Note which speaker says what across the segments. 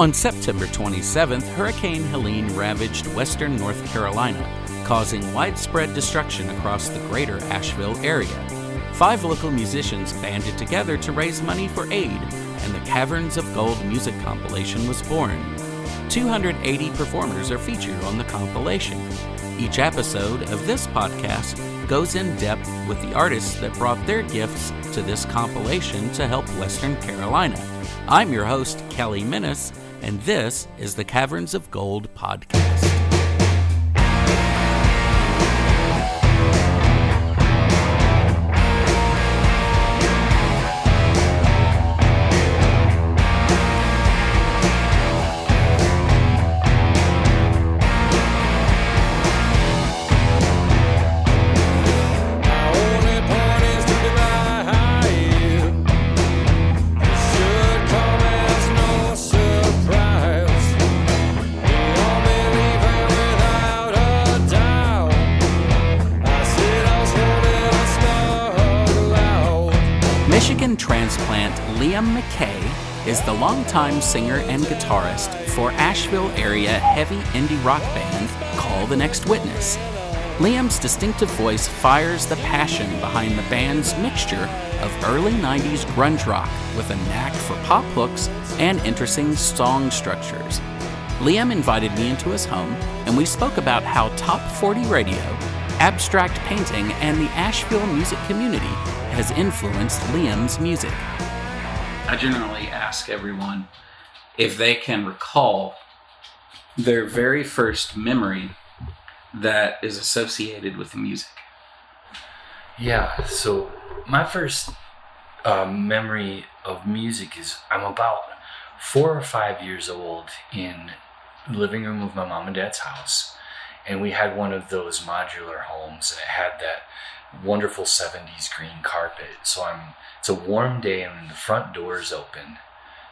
Speaker 1: On September 27th, Hurricane Helene ravaged western North Carolina, causing widespread destruction across the greater Asheville area. 5 local musicians banded together to raise money for aid, and the Caverns of Gold music compilation was born. 280 performers are featured on the compilation. Each episode of this podcast goes in depth with the artists that brought their gifts to this compilation to help Western Carolina. I'm your host, Kelly Minnis, and this is the Caverns of Gold podcast. Michigan transplant Liam McKay is the longtime singer and guitarist for Asheville area heavy indie rock band Call the Next Witness. Liam's distinctive voice fires the passion behind the band's mixture of early 90s grunge rock with a knack for pop hooks and interesting song structures. Liam invited me into his home, and we spoke about how Top 40 radio, abstract painting, and the Asheville music community has influenced Liam's music. I generally ask everyone if they can recall their very first memory that is associated with the music.
Speaker 2: Yeah, so my first memory of music is I'm about 4 or 5 years old in the living room of my mom and dad's house, and we had one of those modular homes, and it had that wonderful 70s green carpet. So it's a warm day, and the front door is open.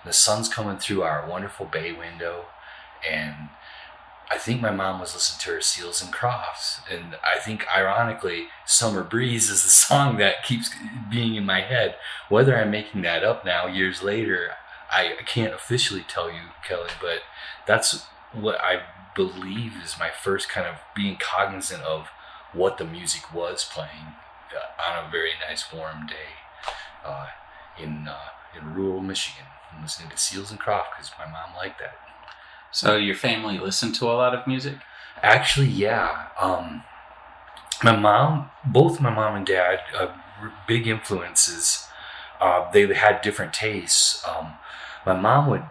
Speaker 2: The sun's coming through our wonderful bay window, and I think my mom was listening to her Seals and Crofts, and I think ironically Summer Breeze is the song that keeps being in my head. Whether I'm making that up now years later, I can't officially tell you, Kelly, but that's what I believe is my first kind of being cognizant of what the music was playing on a very nice warm day in rural Michigan. I'm listening to Seals and Crofts because my mom liked that.
Speaker 1: So your family listened to a lot of music?
Speaker 2: Actually, yeah. Both my mom and dad, big influences. They had different tastes. My mom would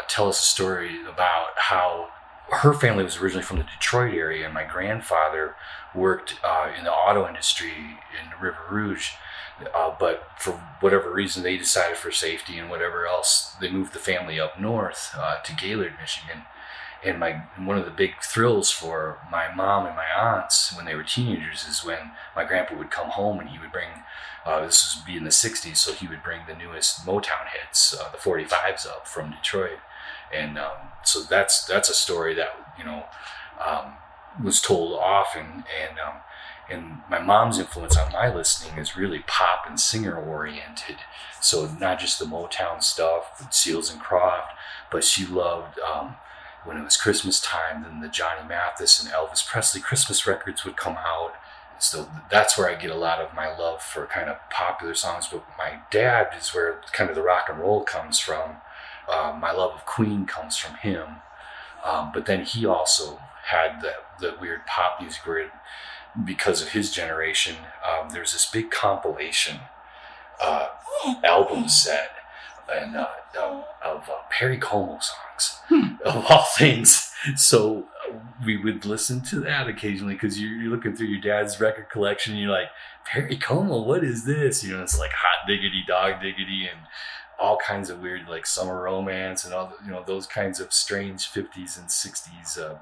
Speaker 2: tell us a story about how her family was originally from the Detroit area, and my grandfather worked in the auto industry in River Rouge. But for whatever reason, they decided for safety and whatever else, they moved the family up north to Gaylord, Michigan. And one of the big thrills for my mom and my aunts when they were teenagers is when my grandpa would come home and he would bring, this would be in the 60s, so he would bring the newest Motown hits, the 45s up from Detroit. And so that's a story that, was told often. And my mom's influence on my listening is really pop and singer oriented. So not just the Motown stuff, with Seals and Crofts, but she loved, when it was Christmas time, then the Johnny Mathis and Elvis Presley Christmas records would come out. So that's where I get a lot of my love for kind of popular songs. But my dad is where kind of the rock and roll comes from. My love of Queen comes from him. But then he also had the weird pop music where, because of his generation, there's this big compilation album set of Perry Como songs, of all things. So we would listen to that occasionally because you're looking through your dad's record collection and you're like, Perry Como, what is this? It's like Hot Diggity, Dog Diggity, and all kinds of weird, like Summer Romance and all, those kinds of strange 50s and 60s.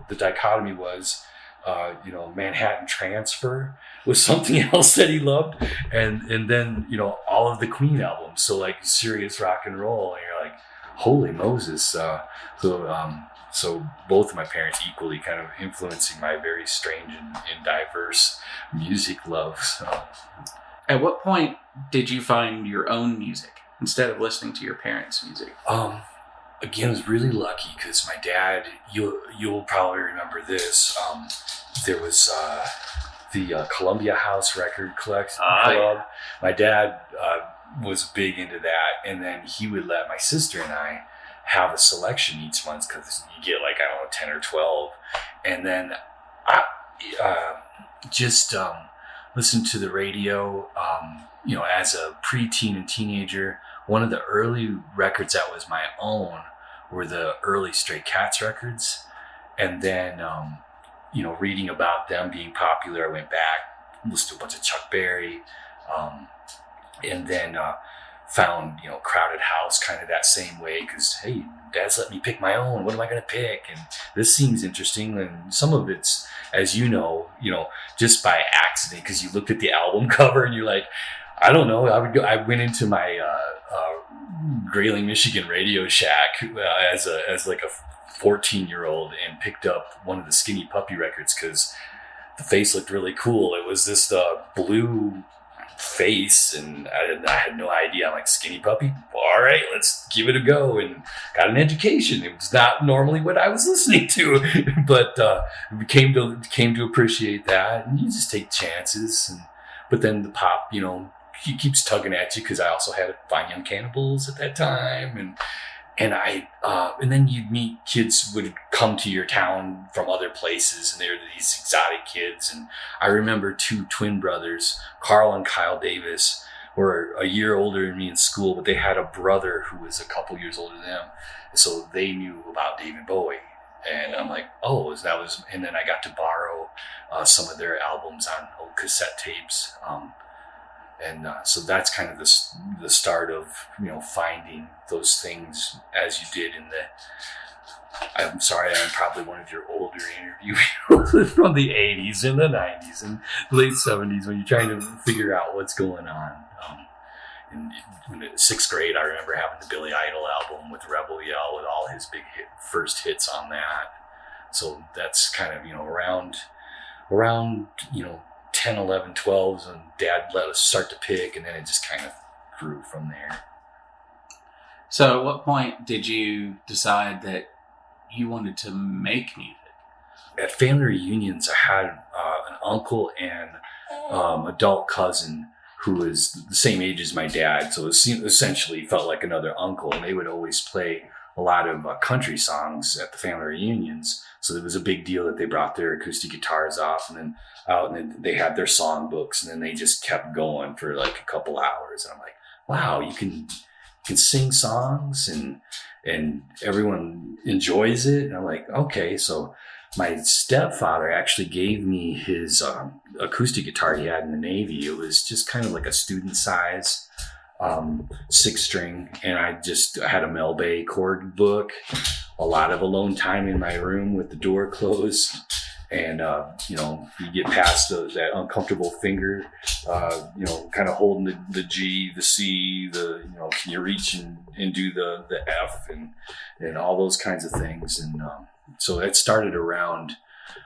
Speaker 2: The dichotomy was, Manhattan Transfer was something else that he loved. And then, all of the Queen albums. So like serious rock and roll. And you're like, holy Moses. So both of my parents equally kind of influencing my very strange and diverse music love. So.
Speaker 1: At what point did you find your own music? instead of listening to your parents' music?
Speaker 2: Again, I was really lucky because my dad, you'll probably remember this. There was the Columbia House Record Club.
Speaker 1: Yeah.
Speaker 2: My dad was big into that, and then he would let my sister and I have a selection each month because you get like, I don't know, 10 or 12. And then I just listened to the radio, as a preteen and teenager. One of the early records that was my own were the early Stray Cats records. And then, reading about them being popular, I went back, listened to a bunch of Chuck Berry, and then found, Crowded House kind of that same way because, hey, Dad's let me pick my own. What am I going to pick? And this seems interesting. And some of it's, as just by accident because you looked at the album cover and you're like, I don't know. I went into my Grayling, Michigan Radio Shack as like a 14-year-old and picked up one of the Skinny Puppy records because the face looked really cool. It was this blue face, and I had no idea. I'm like, Skinny Puppy? All right, let's give it a go, and got an education. It was not normally what I was listening to, but came to appreciate that. And you just take chances, but then the pop, he keeps tugging at you because I also had Fine Young Cannibals at that time, and then you'd meet kids would come to your town from other places, and they were these exotic kids. And I remember two twin brothers, Carl and Kyle Davis, were a year older than me in school, but they had a brother who was a couple years older than them, so they knew about David Bowie. And I'm like, and then I got to borrow some of their albums on old cassette tapes. So that's kind of the start of, finding those things as you did I'm sorry, I'm probably one of your older interviews from the 80s and the 90s and late 70s when you're trying to figure out what's going on. In sixth grade, I remember having the Billy Idol album with Rebel Yell with all his first hits on that. So that's kind of, around 10, 11, 12s, and Dad let us start to pick, and then it just kind of grew from there.
Speaker 1: So at what point did you decide that you wanted to make music?
Speaker 2: At family reunions, I had an uncle and adult cousin who was the same age as my dad, so it essentially felt like another uncle, and they would always play a lot of country songs at the family reunions. So it was a big deal that they brought their acoustic guitars off and then out, and then they had their songbooks, and then they just kept going for like a couple hours. And I'm like, wow, you can sing songs and everyone enjoys it. And I'm like, okay. So my stepfather actually gave me his acoustic guitar he had in the Navy. It was just kind of like a student size 6-string, and I just had a Mel Bay chord book, a lot of alone time in my room with the door closed, and you get past that uncomfortable finger, kind of holding the G, the C, can you reach and do the F and all those kinds of things. And so it started around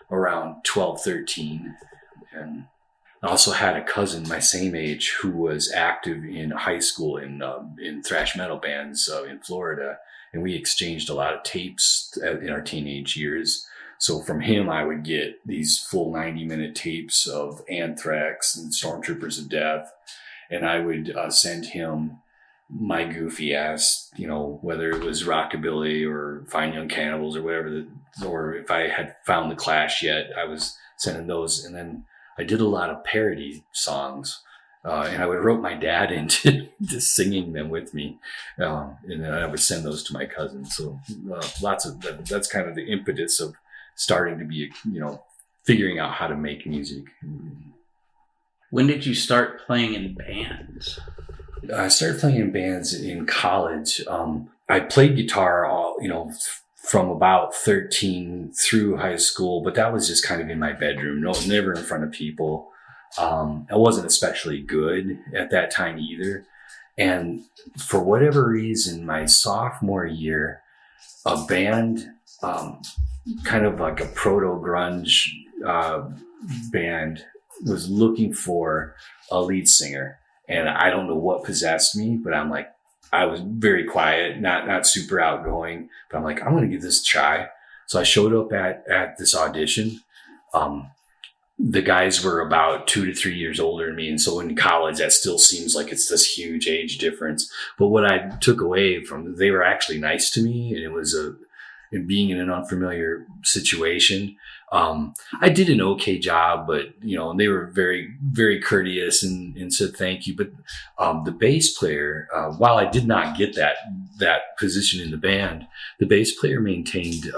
Speaker 2: 12, 13, and I also had a cousin my same age who was active in high school in thrash metal bands in Florida, and we exchanged a lot of tapes in our teenage years. So from him, I would get these full 90-minute tapes of Anthrax and Stormtroopers of Death, and I would send him my goofy ass, whether it was Rockabilly or Fine Young Cannibals or whatever, or if I had found the Clash yet, I was sending those. And then I did a lot of parody songs, and I would rope my dad into just singing them with me, and then I would send those to my cousins. So lots of that's kind of the impetus of starting to be, figuring out how to make music.
Speaker 1: When did you start playing in bands?
Speaker 2: I started playing in bands in college. I played guitar from about 13 through high school, but that was just kind of in my bedroom. Never in front of people. I wasn't especially good at that time either. And for whatever reason, my sophomore year, a band, kind of like a proto-grunge band, was looking for a lead singer. And I don't know what possessed me, but I'm like,
Speaker 3: I was very quiet, not super outgoing, but I'm like, I'm going to give this a try. So I showed up at this audition. The guys were about 2 to 3 years older than me. And so in college, that still seems like it's this huge age difference. But what I took away from, they were actually nice to me. And it was being in an unfamiliar situation. I did an okay job, but they were very, very courteous and said thank you. But the bass player, while I did not get that position in the band, the bass player maintained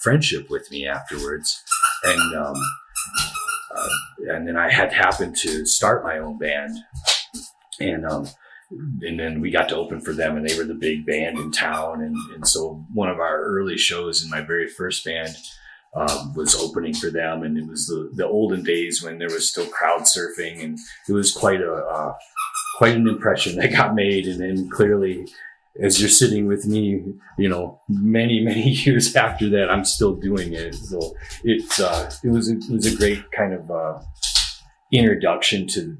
Speaker 3: friendship with me afterwards, and then I had happened to start my own band, and then we got to open for them, and they were the big band in town, and so one of our early shows in my very first band was opening for them, and it was the olden days when there was still crowd surfing, and it was quite an impression that got made. And then clearly, as you're sitting with me, many, many years after that, I'm still doing it. So it was a great kind of introduction to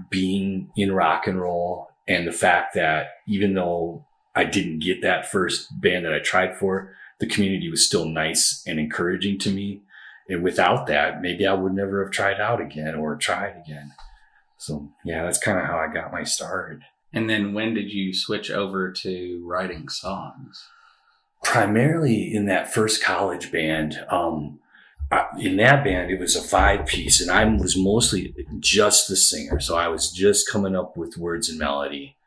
Speaker 3: being in rock and roll, and the fact that even though I didn't get that first band that I tried for, the community was still nice and encouraging to me. And without that, maybe I would never have tried out again or tried again. So yeah, that's kind of how I got my start.
Speaker 1: And then when did you switch over to writing songs?
Speaker 3: Primarily in that first college band. In that band, it was a 5-piece, and I was mostly just the singer. So I was just coming up with words and melody.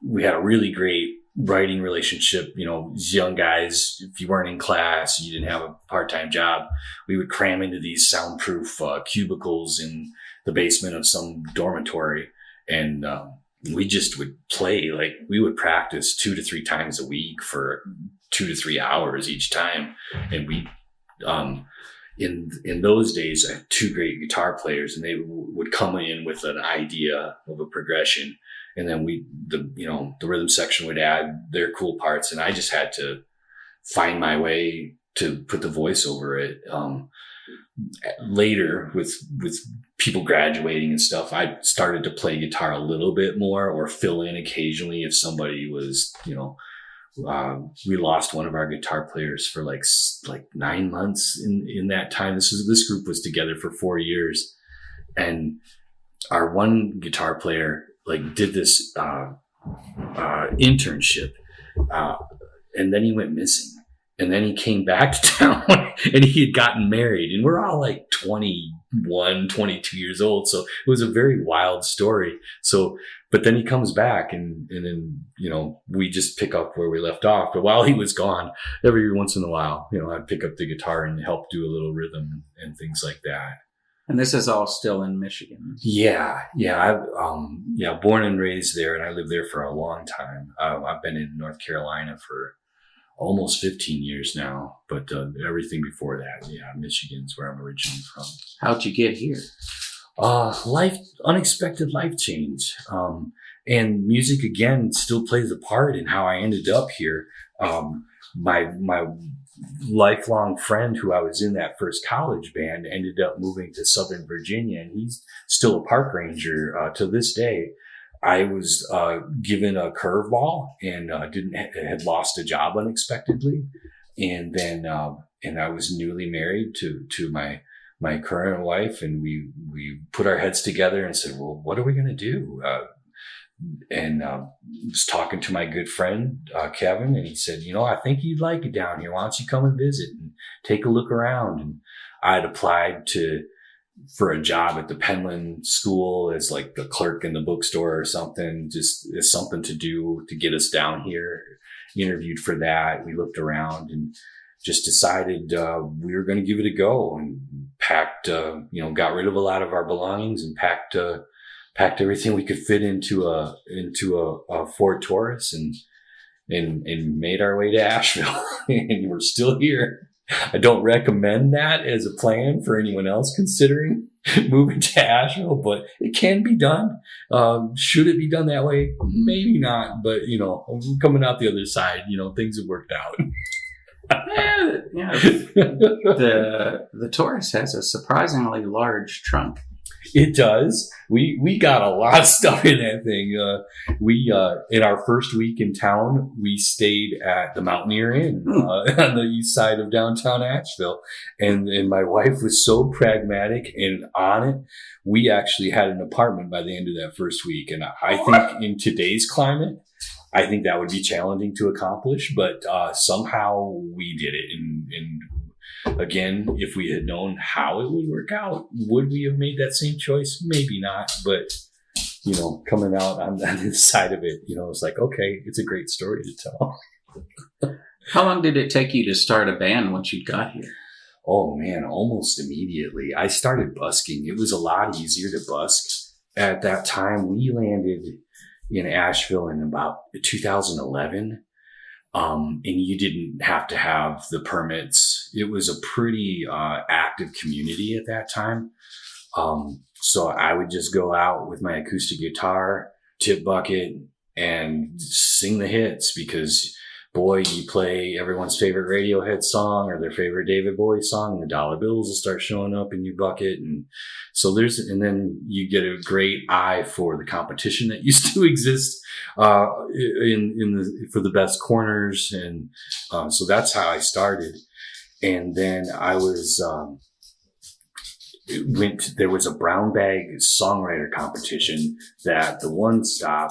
Speaker 3: We had a really great writing relationship. These young guys, if you weren't in class, you didn't have a part-time job, we would cram into these soundproof cubicles in the basement of some dormitory. And we just would play, like we would practice 2 to 3 times a week for 2 to 3 hours each time. And we, in those days, I had 2 great guitar players, and they would come in with an idea of a progression. And then the rhythm section would add their cool parts, and I just had to find my way to put the voice over it. Later, with people graduating and stuff, I started to play guitar a little bit more, or fill in occasionally if somebody was, we lost one of our guitar players for like 9 months in that time. This group was together for 4 years, and our one guitar player did this internship, and then he went missing, and then he came back to town and he had gotten married, and we're all like 21, 22 years old. So it was a very wild story. So, but then he comes back, and then, we just pick up where we left off. But while he was gone, every once in a while, I'd pick up the guitar and help do a little rhythm and things like that.
Speaker 1: And this is all still in Michigan.
Speaker 3: Yeah. I've born and raised there, and I lived there for a long time. I've been in North Carolina for almost 15 years now, but everything before that, Michigan's where I'm originally from.
Speaker 1: How'd you get here?
Speaker 3: Unexpected life change. And music again still plays a part in how I ended up here. My lifelong friend who I was in that first college band ended up moving to Southern Virginia, and he's still a park ranger to this day. I was given a curveball and had lost a job unexpectedly, and then and I was newly married to my current wife, and we put our heads together and said, well, what are we going to do? And was talking to my good friend, Kevin, and he said, I think you'd like it down here. Why don't you come and visit and take a look around? And I had applied for a job at the Penland School as like the clerk in the bookstore or something, just as something to do to get us down here. Interviewed for that. We looked around and just decided we were going to give it a go, and packed, got rid of a lot of our belongings and packed everything we could fit into a Ford Taurus and made our way to Asheville. And we're still here. I don't recommend that as a plan for anyone else considering moving to Asheville, but it can be done. Should it be done that way? Maybe not, but coming out the other side, things have worked out.
Speaker 1: The Taurus has a surprisingly large trunk.
Speaker 3: It does. We got a lot of stuff in that thing. We in our first week in town, we stayed at the Mountaineer Inn on the east side of downtown Asheville, and my wife was so pragmatic and on it. We actually had an apartment by the end of that first week, and I think in today's climate, I think that would be challenging to accomplish, but somehow we did it. And again, if we had known how it would work out, would we have made that same choice? Maybe not. But, coming out on the side of it, it's like, okay, it's a great story to tell.
Speaker 1: How long did it take you to start a band once you got here?
Speaker 3: Oh, man, almost immediately. I started busking. It was a lot easier to busk. At that time, we landed in Asheville in about 2011. And you didn't have to have the permits. It was a pretty active community at that time. So I would just go out with my acoustic guitar, tip bucket, and sing the hits because, boy, you play everyone's favorite Radiohead song or their favorite David Bowie song, and the dollar bills will start showing up in your bucket. And so and then you get a great eye for the competition that used to exist for the best corners. And so that's how I started. And then I was there was a brown bag songwriter competition that the One Stop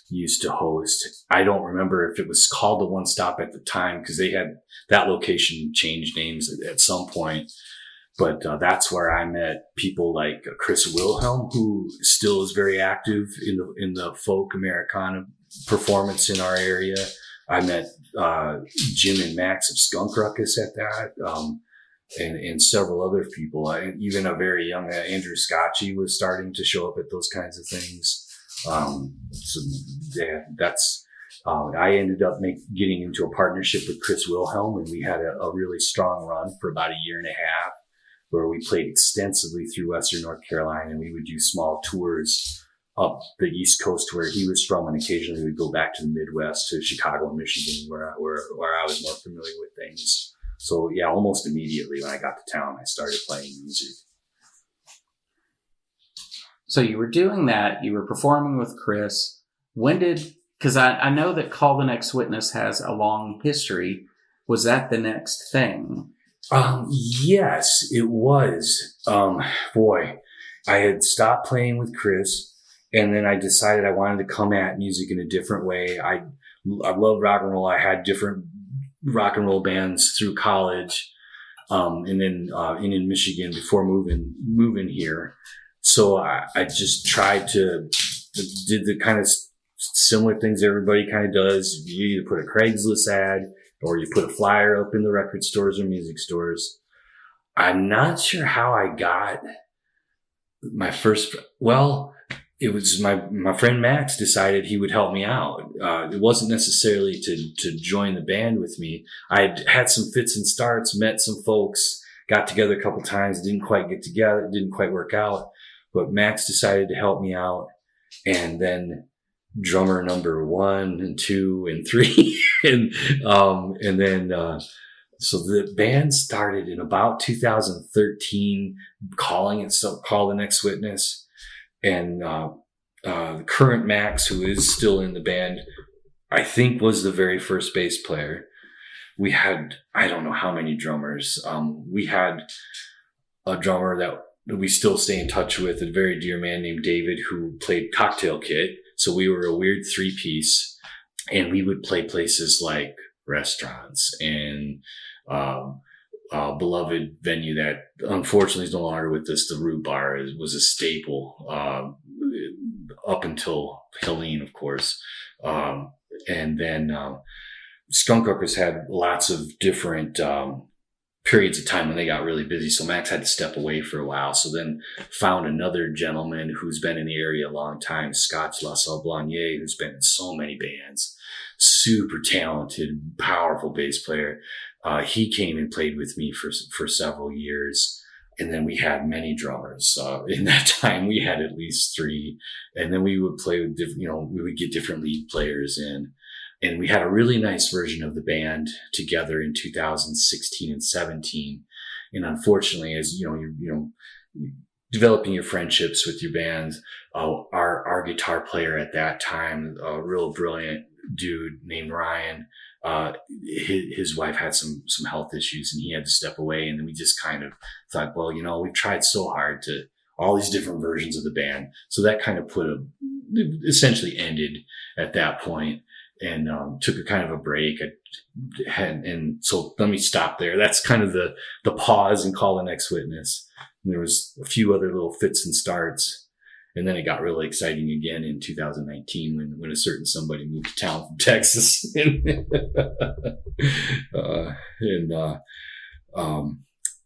Speaker 3: used to host. I don't remember if it was called the One Stop at the time because they had that location changed names at some point. But that's where I met people like Chris Wilhelm, who still is very active in the folk Americana performance in our area. I met Jim and Max of Skunk Ruckus at that, and several other people. Even a very young Andrew Scotchy was starting to show up at those kinds of things. I ended up getting into a partnership with Chris Wilhelm, and we had a really strong run for about a year and a half, where we played extensively through Western North Carolina, and we would do small tours up the East Coast where he was from, and occasionally we'd go back to the Midwest, to Chicago and Michigan, where I was more familiar with things. So yeah, almost immediately when I got to town, I started playing music.
Speaker 1: So you were doing that, you were performing with Chris. Because I know that Call the Next Witness has a long history. Was that the next thing?
Speaker 3: Yes, it was. Boy, I had stopped playing with Chris, and then I decided I wanted to come at music in a different way. I love rock and roll. I had different rock and roll bands through college, and then in Michigan before moving here. So I just did the kind of similar things everybody kind of does. You either put a Craigslist ad or you put a flyer up in the record stores or music stores. I'm not sure how I got my first, it was my friend Max decided he would help me out. It wasn't necessarily to join the band with me. I had some fits and starts, met some folks, got together a couple times, didn't quite get together, didn't quite work out, but Max decided to help me out. And then drummer number 1 and 2 and 3 and then so the band started in about 2013, calling it Call the Next Witness. And the current Max, who is still in the band, I think was the very first bass player. We had, I don't know how many drummers. We had a drummer that we still stay in touch with, a very dear man named David, who played Cocktail Kit. So we were a weird 3-piece, and we would play places like restaurants and beloved venue that unfortunately is no longer with us. The Root Bar was a staple up until Helene, of course. And then Skunk Ruckus had lots of different periods of time when they got really busy. So Max had to step away for a while. So then found another gentleman who's been in the area a long time, Scotch LaSalle-Blanier, who's been in so many bands, super talented, powerful bass player. He came and played with me for several years. And then we had many drummers. In that time, we had at least 3. And then we would play with we would get different lead players in. And we had a really nice version of the band together in 2016 and 17. And unfortunately, as developing your friendships with your bands. Our guitar player at that time, a real brilliant dude named Ryan, his wife had some health issues and he had to step away. And then we just kind of thought, well, we've tried so hard to all these different versions of the band. So that kind of essentially ended at that point and took a kind of a break. And so let me stop there. That's kind of the pause and Call the Next Witness. And there was a few other little fits and starts. And then it got really exciting again in 2019 when a certain somebody moved to town from Texas.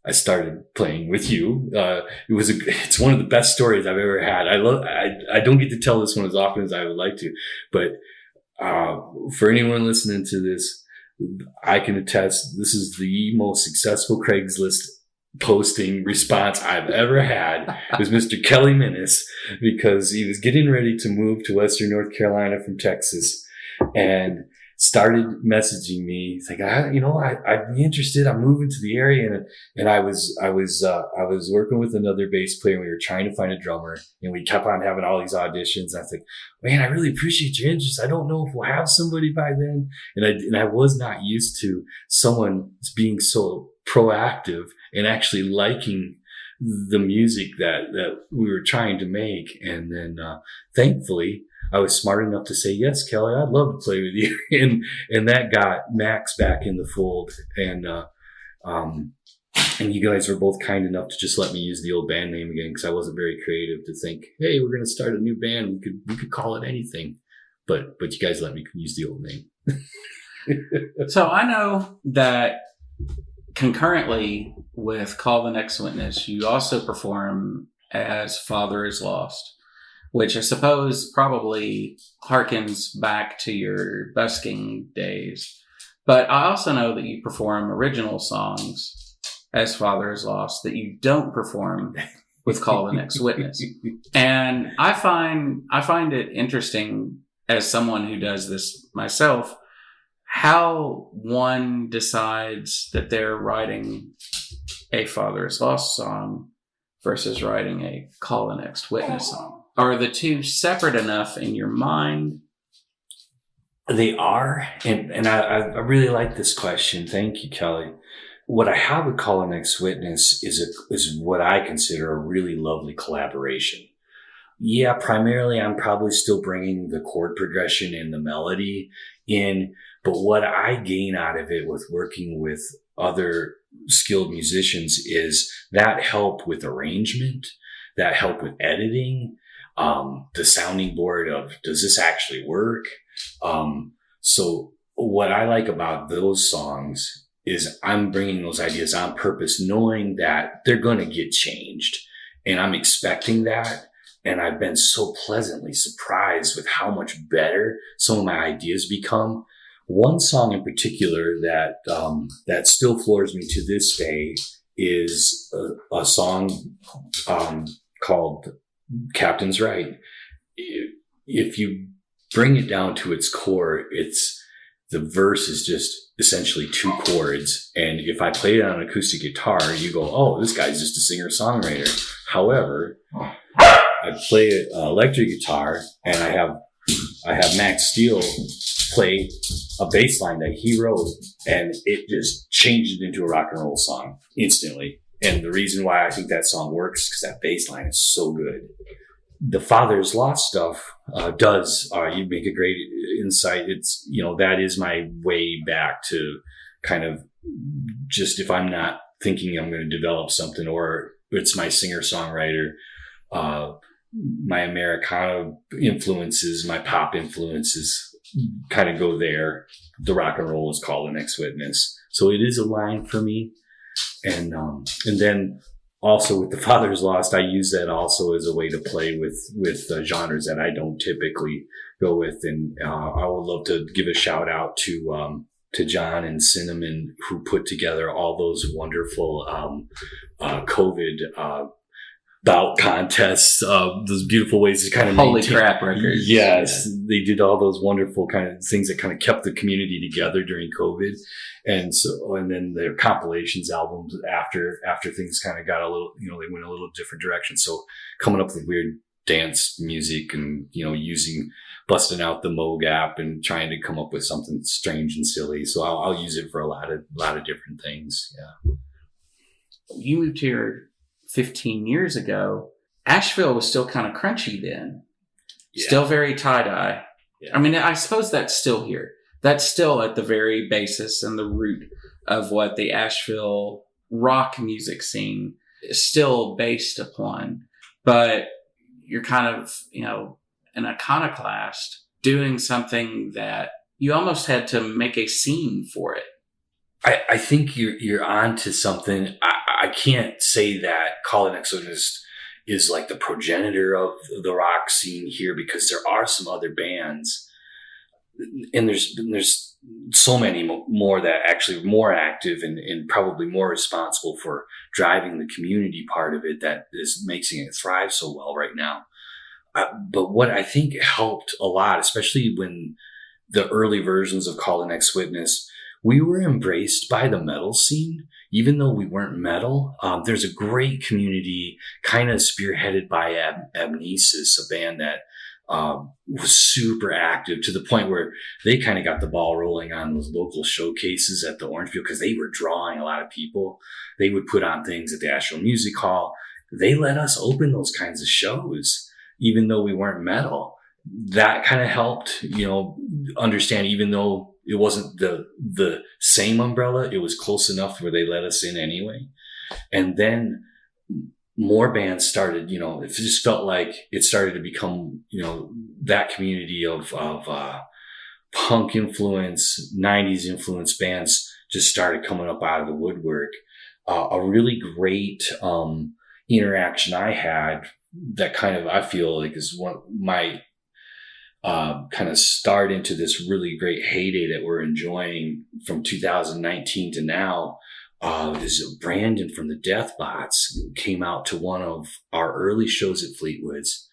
Speaker 3: I started playing with you. It's one of the best stories I've ever had. I don't get to tell this one as often as I would like to, but for anyone listening to this, I can attest this is the most successful Craigslist posting response I've ever had. It was Mr. Kelly Minnis, because he was getting ready to move to Western North Carolina from Texas and started messaging me. He's like, I'd be interested. I'm moving to the area. And I was working with another bass player and we were trying to find a drummer and we kept on having all these auditions. And I was like, man, I really appreciate your interest. I don't know if we'll have somebody by then. And I was not used to someone being so proactive and actually liking the music that we were trying to make. And then, thankfully, I was smart enough to say, yes, Kelly, I'd love to play with you. And that got Max back in the fold. And you guys were both kind enough to just let me use the old band name again, because I wasn't very creative to think, hey, we're going to start a new band. We could call it anything. But you guys let me use the old name.
Speaker 1: So I know that concurrently with Call the Next Witness, you also perform as Father is Lost, which I suppose probably harkens back to your busking days. But I also know that you perform original songs as Father is Lost that you don't perform with Call the Next Witness. And I find it interesting, as someone who does this myself, how one decides that they're writing a Father is Lost song versus writing a Call the Next Witness song. Are the two separate enough in your mind?
Speaker 3: They are. And I really like this question. Thank you, Kelly. What I have with Call the Next Witness is what I consider a really lovely collaboration. Yeah, primarily I'm probably still bringing the chord progression and the melody in, but what I gain out of it with working with other skilled musicians is that help with arrangement, that help with editing, the sounding board of, does this actually work? So what I like about those songs is I'm bringing those ideas on purpose, knowing that they're going to get changed, and I'm expecting that. And I've been so pleasantly surprised with how much better some of my ideas become. One song in particular that still floors me to this day is a song called Captain's Right. If you bring it down to its core, the verse is just essentially two chords. And if I play it on an acoustic guitar, you go, oh, this guy's just a singer-songwriter. However, I play an electric guitar, and I have Max Steele play a bass line that he wrote, and it just changed it into a rock and roll song instantly. And the reason why I think that song works is because that bass line is so good. The Father's Lost stuff you make a great insight. It's, that is my way back to kind of just, if I'm not thinking I'm going to develop something, or it's my singer-songwriter, my Americana influences, my pop influences kind of go there. The rock and roll is Call the Next Witness. So it is a line for me. And then also with The Father's Lost, I use that also as a way to play with genres that I don't typically go with. And I would love to give a shout out to John and Cinnamon, who put together all those wonderful COVID bout contests, those beautiful ways to kind of
Speaker 1: Holy crap records.
Speaker 3: Yes, they did all those wonderful kind of things that kind of kept the community together during COVID, and then their compilations albums after things kind of got a little, they went a little different direction. So coming up with weird dance music and busting out the Moog app and trying to come up with something strange and silly. So I'll use it for a lot of different things. Yeah.
Speaker 1: You moved here 15 years ago. Asheville was still kind of crunchy then. Yeah. Still very tie-dye. Yeah. I mean, I suppose that's still here. That's still at the very basis and the root of what the Asheville rock music scene is still based upon. But you're kind of, an iconoclast doing something that you almost had to make a scene for it.
Speaker 3: I think you're onto something. I can't say that Call the Next Witness is like the progenitor of the rock scene here, because there are some other bands, and there's so many more that actually more active and probably more responsible for driving the community part of it that is making it thrive so well right now. But what I think helped a lot, especially when the early versions of Call the Next Witness, we were embraced by the metal scene, even though we weren't metal. There's a great community kind of spearheaded by Amnesis, a band that was super active to the point where they kind of got the ball rolling on those local showcases at the Orange Field, because they were drawing a lot of people. They would put on things at the Asheville Music Hall. They let us open those kinds of shows, even though we weren't metal. That kind of helped, understand, even though it wasn't the same umbrella, it was close enough where they let us in anyway. And then more bands started, it just felt like it started to become, that community of punk influence, 90s influence bands just started coming up out of the woodwork. A really great interaction I had that kind of, I feel like, is one my kind of start into this really great heyday that we're enjoying from 2019 to now, is Brandon from the Deathbots came out to one of our early shows at Fleetwood's.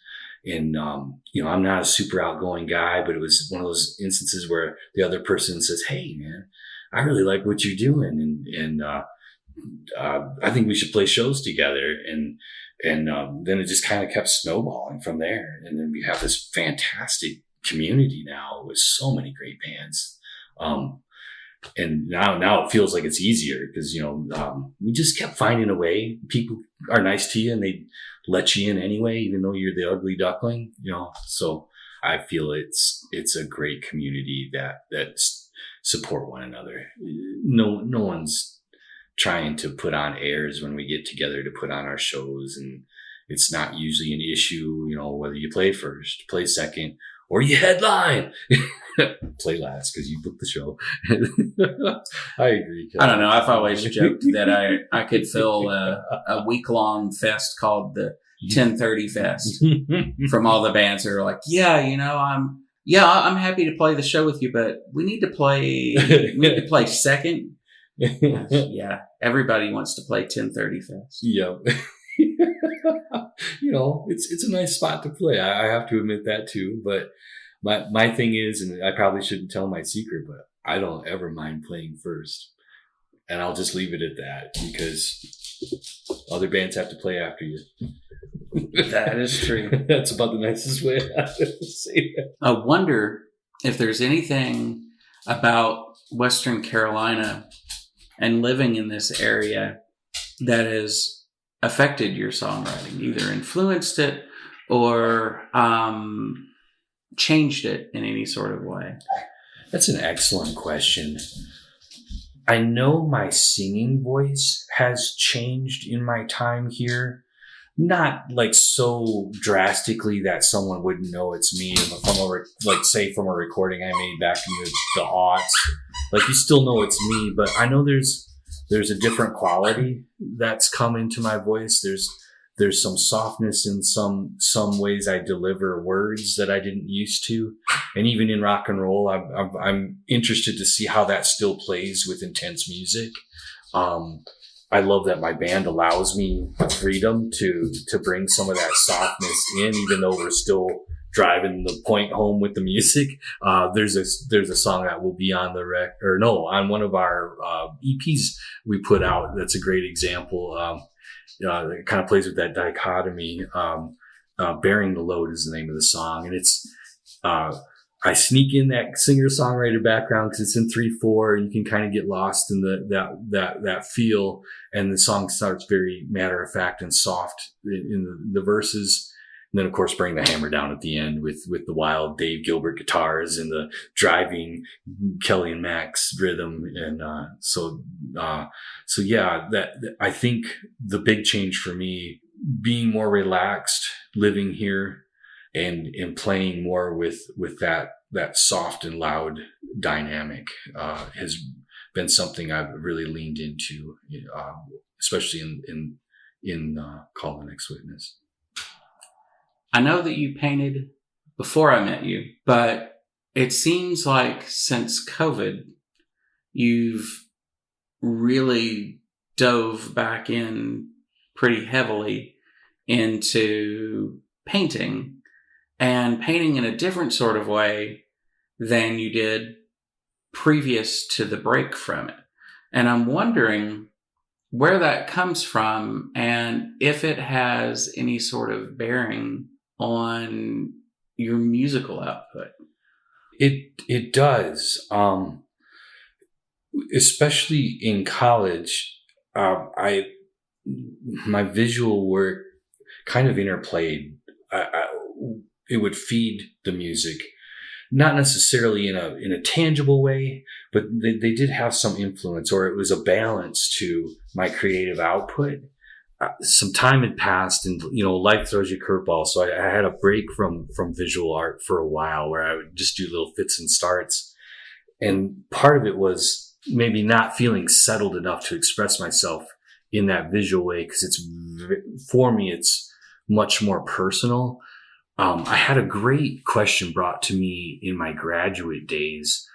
Speaker 3: And, I'm not a super outgoing guy, but it was one of those instances where the other person says, "Hey man, I really like what you're doing. And I think we should play shows together." And then it just kind of kept snowballing from there. And then we have this fantastic community now with so many great bands. And now it feels like it's easier because, we just kept finding a way. People are nice to you and they let you in anyway, even though you're the ugly duckling, so I feel it's a great community that support one another. No one's trying to put on airs when we get together to put on our shows, and it's not usually an issue, whether you play first, play second, or you headline. Play last because you booked the show. I agree.
Speaker 1: I don't know. I've always joked that I could fill a week-long fest called the 10:30 Fest from all the bands that are like, I'm happy to play the show with you, but we need to play second. Yeah, everybody wants to play 10:30 Fest.
Speaker 3: Yeah. It's a nice spot to play. I have to admit that too. But my thing is, and I probably shouldn't tell my secret, but I don't ever mind playing first. And I'll just leave it at that because other bands have to play after you.
Speaker 1: That is true.
Speaker 3: That's about the nicest way I have to say that.
Speaker 1: I wonder if there's anything about Western Carolina and living in this area that has affected your songwriting, either influenced it or changed it in any sort of way.
Speaker 3: That's an excellent question. I know my singing voice has changed in my time here. Not like so drastically that someone wouldn't know it's me from a recording I made back in the aughts. Like, you still know it's me, but I know there's a different quality that's come into my voice. There's some softness in some ways I deliver words that I didn't used to. And even in rock and roll, I'm interested to see how that still plays with intense music. I love that my band allows me the freedom to bring some of that softness in, even though we're still driving the point home with the music. There's a song that will be on on one of our EPs we put out. That's a great example. It kind of plays with that dichotomy. Bearing the Load is the name of the song, and it's I sneak in that singer-songwriter background because it's in 3/4. You can kind of get lost in that feel, and the song starts very matter of fact and soft in the verses. And then, of course, bring the hammer down at the end with the wild Dave Gilbert guitars and the driving Kelly and Max rhythm. And so yeah, that I think the big change for me, being more relaxed, living here, and playing more with that soft and loud dynamic has been something I've really leaned into, especially in Call the Next Witness.
Speaker 1: I know that you painted before I met you, but it seems like since COVID, you've really dove back in pretty heavily into painting, and painting in a different sort of way than you did previous to the break from it. And I'm wondering where that comes from and if it has any sort of bearing on your musical output.
Speaker 3: It does. Especially in college, my visual work kind of interplayed. It would feed the music, not necessarily in a tangible way, but they did have some influence, or it was a balance to my creative output. Some time had passed, and life throws you curveballs. So I had a break from visual art for a while, where I would just do little fits and starts. And part of it was maybe not feeling settled enough to express myself in that visual way, because for me it's much more personal. I had a great question brought to me in my graduate days,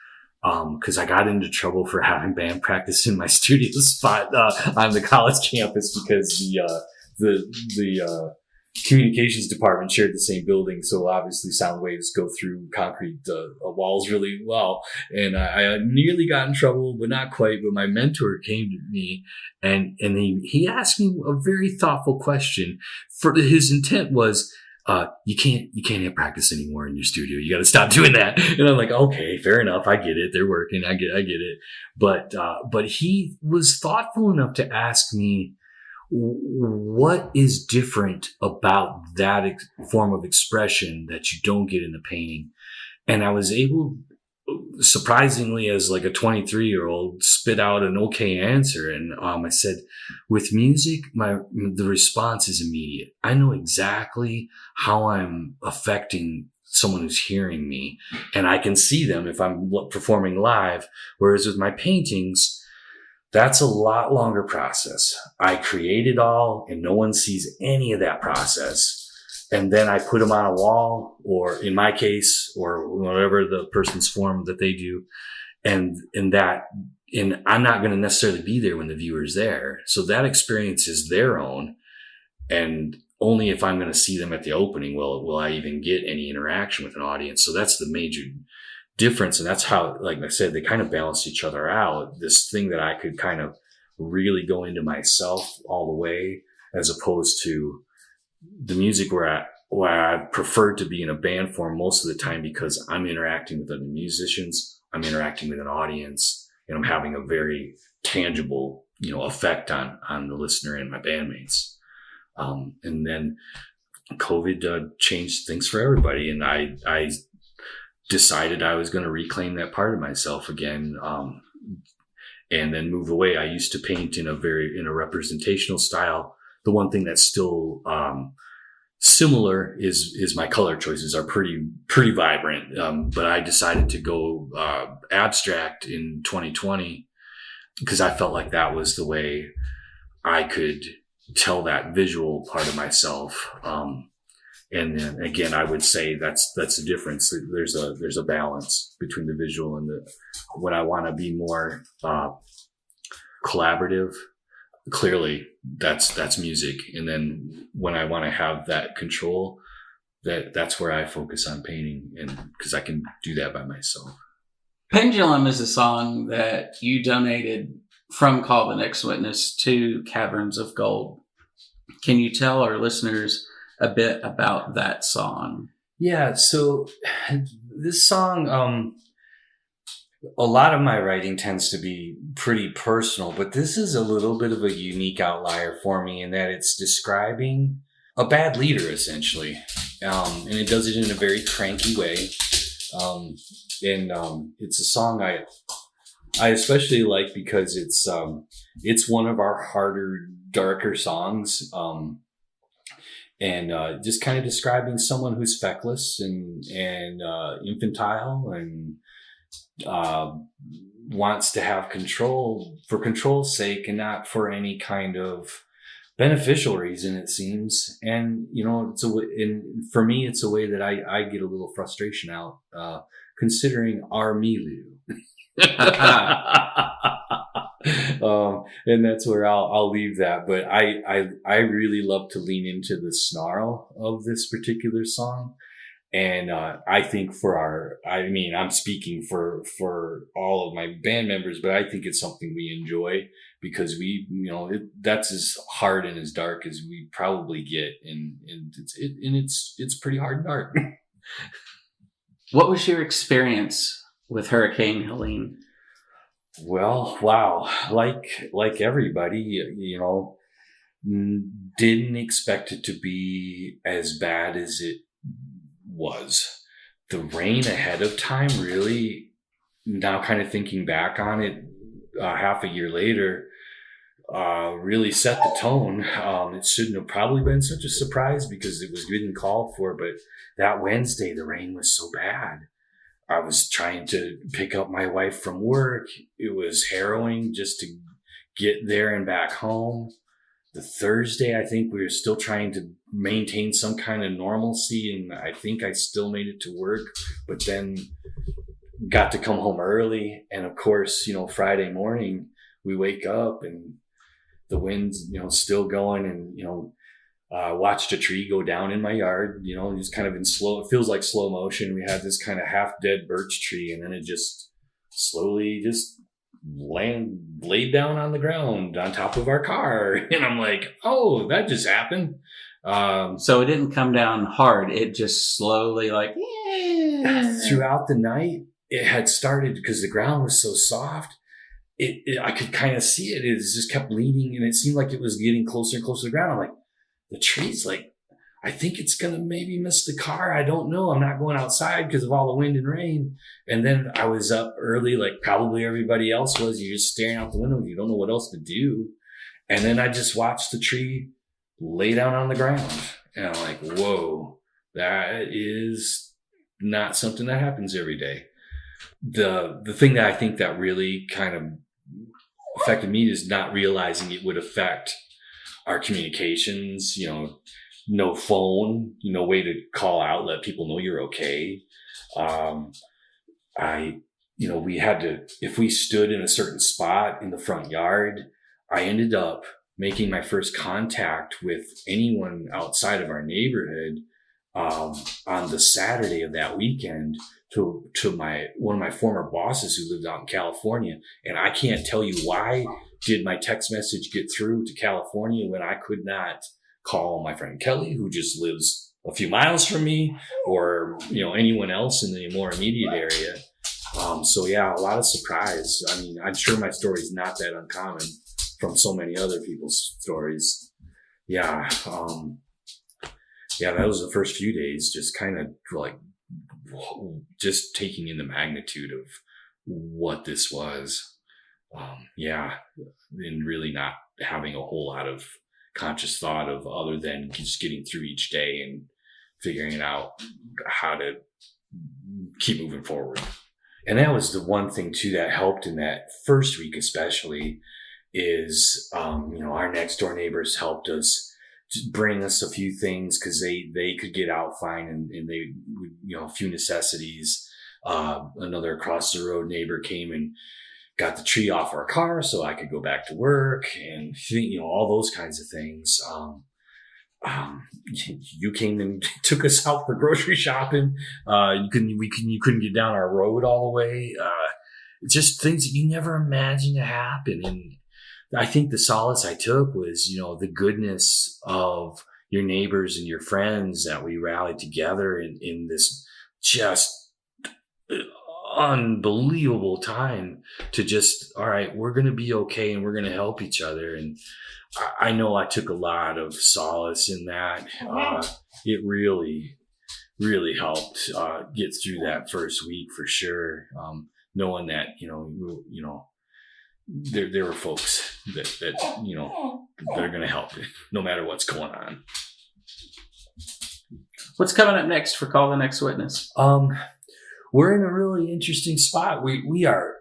Speaker 3: because I got into trouble for having band practice in my studio spot on the college campus, because the communications department shared the same building, so obviously sound waves go through concrete walls really well. And I nearly got in trouble, but not quite. But my mentor came to me, and he asked me a very thoughtful question. For his intent was, you can't have practice anymore in your studio. You got to stop doing that. And I'm like, okay, fair enough. I get it. They're working. I get it. But he was thoughtful enough to ask me, what is different about that form of expression that you don't get in the painting? And I was able, surprisingly, as like a 23-year-old, spit out an okay answer. And I said, with music, the response is immediate. I know exactly how I'm affecting someone who's hearing me, and I can see them if I'm performing live. Whereas with my paintings, that's a lot longer process. I create it all, and no one sees any of that process. And then I put them on a wall, or in my case, or whatever the person's form that they do. And I'm not going to necessarily be there when the viewer's there. So that experience is their own. And only if I'm going to see them at the opening will I even get any interaction with an audience. So that's the major difference. And that's how, like I said, they kind of balance each other out. This thing that I could kind of really go into myself all the way, as opposed to the music where I prefer to be in a band form most of the time, because I'm interacting with other musicians, I'm interacting with an audience, and I'm having a very tangible, effect on the listener and my bandmates. And then COVID changed things for everybody, and I decided I was going to reclaim that part of myself again, and then move away. I used to paint in a representational style. The one thing that's still similar is my color choices are pretty vibrant. But I decided to go abstract in 2020, because I felt like that was the way I could tell that visual part of myself. And then again, I would say that's the difference. There's a balance between the visual and when I want to be more collaborative. clearly that's music. And then when I want to have that control, that's where I focus on painting, and because I can do that by myself.
Speaker 1: Pendulum is a song that you donated from Call the Next Witness to Caverns of Gold. Can you tell our listeners a bit about that song?
Speaker 3: Yeah, so this song, a lot of my writing tends to be pretty personal, but this is a little bit of a unique outlier for me in that it's describing a bad leader, essentially. And it does it in a very cranky way. It's a song I especially like because it's one of our harder, darker songs. Just kind of describing someone who's feckless and infantile and wants to have control for control's sake and not for any kind of beneficial reason, it seems. And, for me, it's a way that I get a little frustration out, considering our Milu. And that's where I'll leave that. But I really love to lean into the snarl of this particular song. And I think I'm speaking for all of my band members, but I think it's something we enjoy because that's as hard and as dark as we probably get, and it's pretty hard and dark.
Speaker 1: What was your experience with Hurricane Helene?
Speaker 3: Well, wow, like everybody, didn't expect it to be as bad as it was. The rain ahead of time really, now kind of thinking back on it half a year later, really set the tone. It shouldn't have probably been such a surprise because it was getting called for, but that Wednesday the rain was so bad. I was trying to pick up my wife from work. It was harrowing just to get there and back home. The Thursday, I think we were still trying to maintain some kind of normalcy, and I think I still made it to work, but then got to come home early. And of course, Friday morning we wake up and the wind's, still going, and, watched a tree go down in my yard, just kind of it feels like slow motion. We had this kind of half dead birch tree, and then it just slowly just laid down on the ground on top of our car. And I'm like, oh, that just happened.
Speaker 1: So it didn't come down hard. It just slowly
Speaker 3: throughout the night, it had started because the ground was so soft. I could kind of see it. It just kept leaning, and it seemed like it was getting closer and closer to the ground. I'm like, the tree's I think it's going to maybe miss the car. I don't know. I'm not going outside because of all the wind and rain. And then I was up early, like probably everybody else was. You're just staring out the window. You don't know what else to do. And then I just watched the tree lay down on the ground. And I'm like, whoa, that is not something that happens every day. The thing that I think that really kind of affected me is not realizing it would affect our communications, no phone, no way to call out, let people know you're okay. We had to, if we stood in a certain spot in the front yard, I ended up making my first contact with anyone outside of our neighborhood on the Saturday of that weekend to one of my former bosses who lived out in California. And I can't tell you why did my text message get through to California when I could not call my friend Kelly, who just lives a few miles from me, or anyone else in the more immediate area. So yeah, a lot of surprise. I mean, I'm sure my story is not that uncommon from so many other people's stories. Yeah. That was the first few days, just kind of just taking in the magnitude of what this was. And really not having a whole lot of conscious thought of other than just getting through each day and figuring out how to keep moving forward. And that was the one thing too that helped in that first week, especially, is, our next door neighbors helped us bring us a few things because they could get out fine, and they, a few necessities. Another across the road neighbor came and got the tree off our car so I could go back to work, and all those kinds of things. You came and took us out for grocery shopping. You couldn't get down our road all the way. Just things that you never imagined to happen. And I think the solace I took was, the goodness of your neighbors and your friends, that we rallied together in this just unbelievable time to just, all right, we're going to be okay and we're going to help each other. And I know I took a lot of solace in that. It really, really helped get through that first week for sure. Knowing that, there were folks that are going to help you no matter what's going on.
Speaker 1: What's coming up next for Call the Next Witness?
Speaker 3: We're in a really interesting spot. We are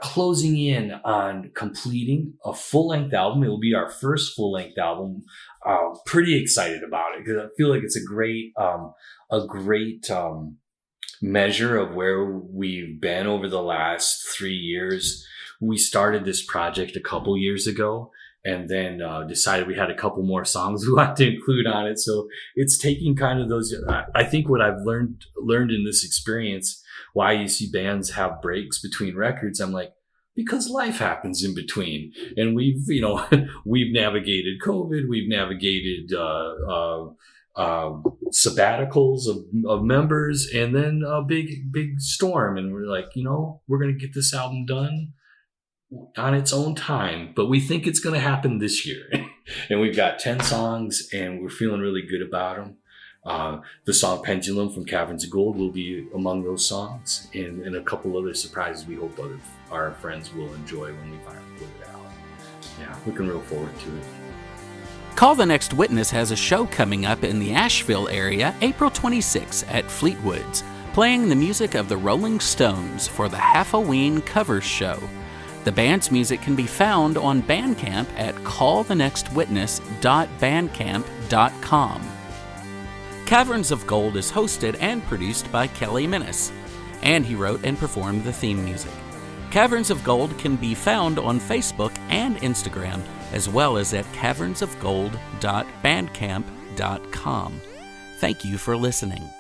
Speaker 3: closing in on completing a full-length album. It will be our first full-length album. Pretty excited about it because I feel like it's a great measure of where we've been over the last 3 years. We started this project a couple years ago, and then decided we had a couple more songs we wanted to include on it. So it's taking kind of those. I think what I've learned in this experience, why you see bands have breaks between records, I'm like, because life happens in between, and we've navigated COVID, we've navigated sabbaticals of members, and then a big storm, and we're like, we're gonna get this album done on its own time, but we think it's going to happen this year. And we've got 10 songs, and we're feeling really good about them. The song Pendulum from Caverns of Gold will be among those songs, and a couple other surprises we hope our friends will enjoy when we finally put it out. Yeah, looking real forward to it.
Speaker 1: Call the Next Witness has a show coming up in the Asheville area April 26 at Fleetwood's, playing the music of the Rolling Stones for the Halloween Covers Show. The band's music can be found on Bandcamp at callthenextwitness.bandcamp.com. Caverns of Gold is hosted and produced by Kelly Minnis, and he wrote and performed the theme music. Caverns of Gold can be found on Facebook and Instagram, as well as at cavernsofgold.bandcamp.com. Thank you for listening.